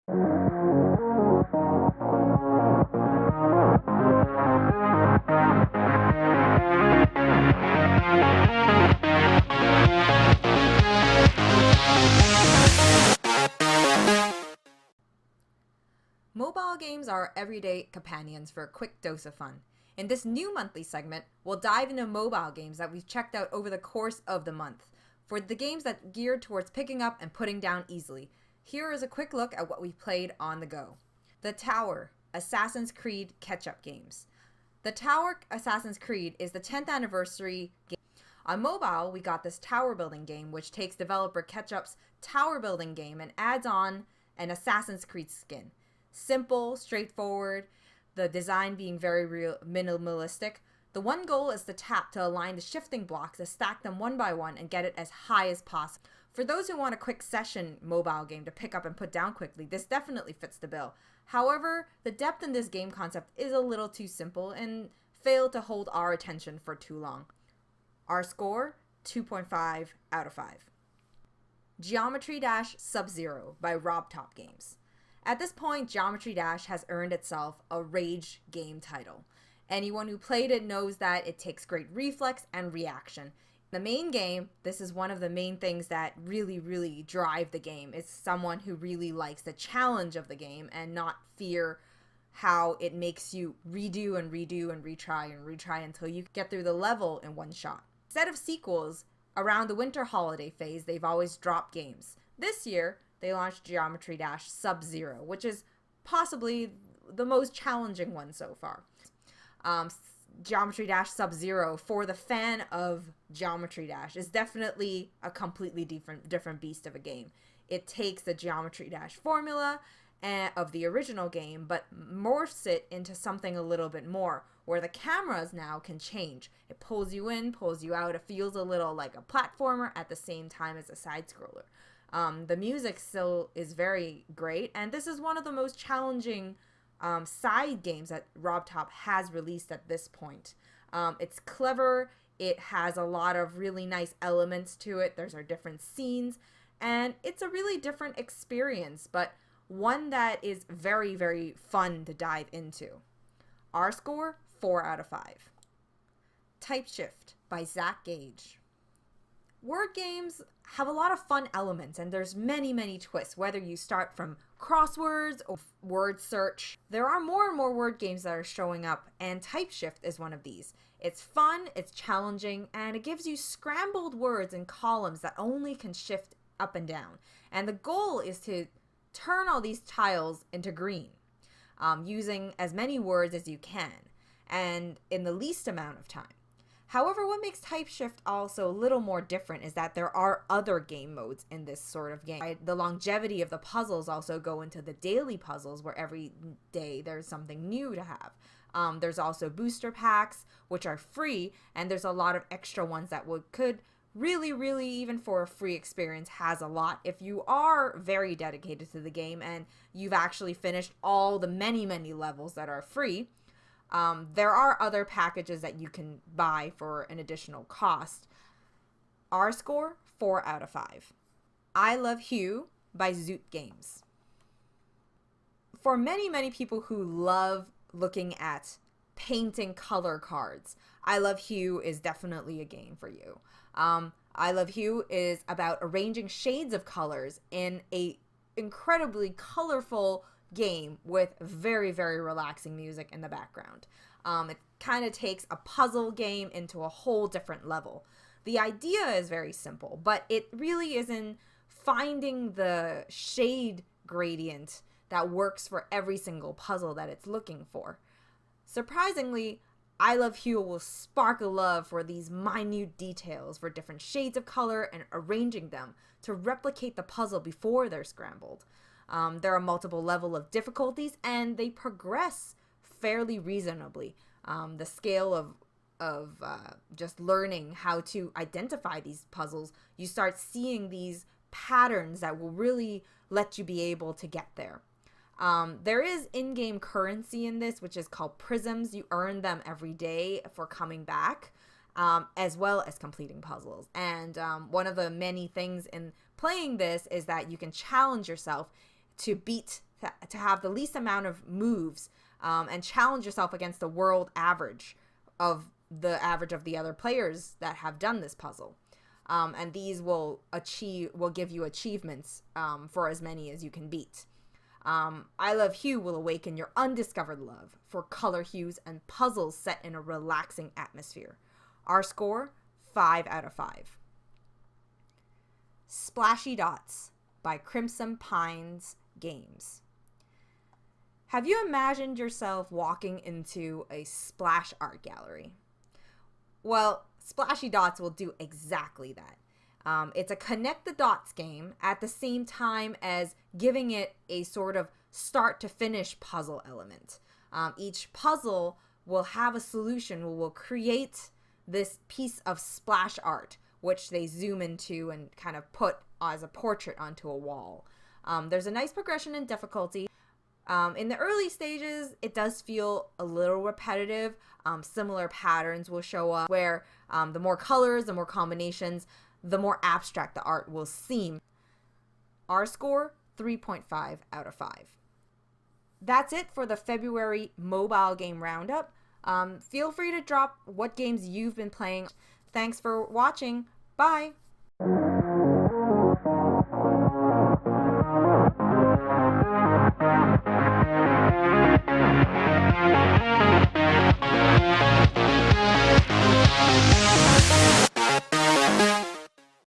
Mobile games are everyday companions for a quick dose of fun. In this new monthly segment, we'll dive into mobile games that we've checked out over the course of the month. For the games that geared towards picking up and putting down easily, here is a quick look at what we've played on the go. The Tower, Assassin's Creed catch-up games. The Tower Assassin's Creed is the 10th anniversary game. On mobile, we got this tower building game, which takes developer Ketchup's tower building game and adds on an Assassin's Creed skin. Simple, straightforward, the design being very minimalistic. The one goal is to tap to align the shifting blocks to stack them one by one and get it as high as possible. For those who want a quick session mobile game to pick up and put down quickly, this definitely fits the bill. However, the depth in this game concept is a little too simple and failed to hold our attention for too long. Our score, 2.5 out of 5. Geometry Dash SubZero by RobTop Games. At this point, Geometry Dash has earned itself a rage game title. Anyone who played it knows that it takes great reflex and reaction. The main game, this is one of the main things that really drive the game. It's someone who really likes the challenge of the game and not fear how it makes you redo and retry until you get through the level in one shot. Instead of sequels, around the winter holiday phase, they've always dropped games. This year, they launched Geometry Dash SubZero, which is possibly the most challenging one so far. Geometry Dash SubZero, for the fan of Geometry Dash, is definitely a completely different beast of a game. It takes the Geometry Dash formula of the original game, but morphs it into something a little bit more, where the cameras now can change. It pulls you in, pulls you out. It feels a little like a platformer at the same time as a side-scroller. The music still is very great, and this is one of the most challenging side games that RobTop has released at this point. It's clever, it has a lot of really nice elements to it, there's our different scenes, and it's a really different experience, but one that is very fun to dive into. Our score, 4 out of 5. Type Shift by Zach Gage. Word games have a lot of fun elements, and there's many twists, whether you start from crosswords or word search. There are more and more word games that are showing up, and Type Shift is one of these. It's fun, it's challenging, and it gives you scrambled words and columns that only can shift up and down. And the goal is to turn all these tiles into green, using as many words as you can, and in the least amount of time. However, what makes Type Shift also a little more different is that there are other game modes in this sort of game. The longevity of the puzzles also go into the daily puzzles, where every day there's something new to have. There's also booster packs, which are free, and there's a lot of extra ones that could really, even for a free experience, has a lot. If you are very dedicated to the game and you've actually finished all the many levels that are free, there are other packages that you can buy for an additional cost. Our score, 4 out of 5. I Love Hue by Zoot Games. For many people who love looking at painting color cards, I Love Hue is definitely a game for you. I Love Hue is about arranging shades of colors in a incredibly colorful game with very relaxing music in the background. It kind of takes a puzzle game into a whole different level. The idea is very simple, but it really is in finding the shade gradient that works for every single puzzle that it's looking for. Surprisingly, I Love Hue will spark a love for these minute details, for different shades of color and arranging them to replicate the puzzle before they're scrambled. There are multiple levels of difficulties, and they progress fairly reasonably. The scale of just learning how to identify these puzzles, you start seeing these patterns that will really let you be able to get there. There is in-game currency in this, which is called prisms. You earn them every day for coming back, as well as completing puzzles. And one of the many things in playing this is that you can challenge yourself to beat to have the least amount of moves and challenge yourself against the world average of the other players that have done this puzzle. And these will give you achievements for as many as you can beat. I Love Hue will awaken your undiscovered love for color hues and puzzles set in a relaxing atmosphere. Our score, 5 out of 5. Splashy Dots by Crimson Pines Games. Have you imagined yourself walking into a splash art gallery? Well, Splashy Dots will do exactly that. It's a connect the dots game at the same time as giving it a sort of start to finish puzzle element. Each puzzle will have a solution, will create this piece of splash art, which they zoom into and kind of put as a portrait onto a wall. There's a nice progression in difficulty. In the early stages, it does feel a little repetitive. Similar patterns will show up where the more colors, the more combinations, the more abstract the art will seem. Our score, 3.5 out of 5. That's it for the February mobile game roundup. Feel free to drop what games you've been playing. Thanks for watching. Bye!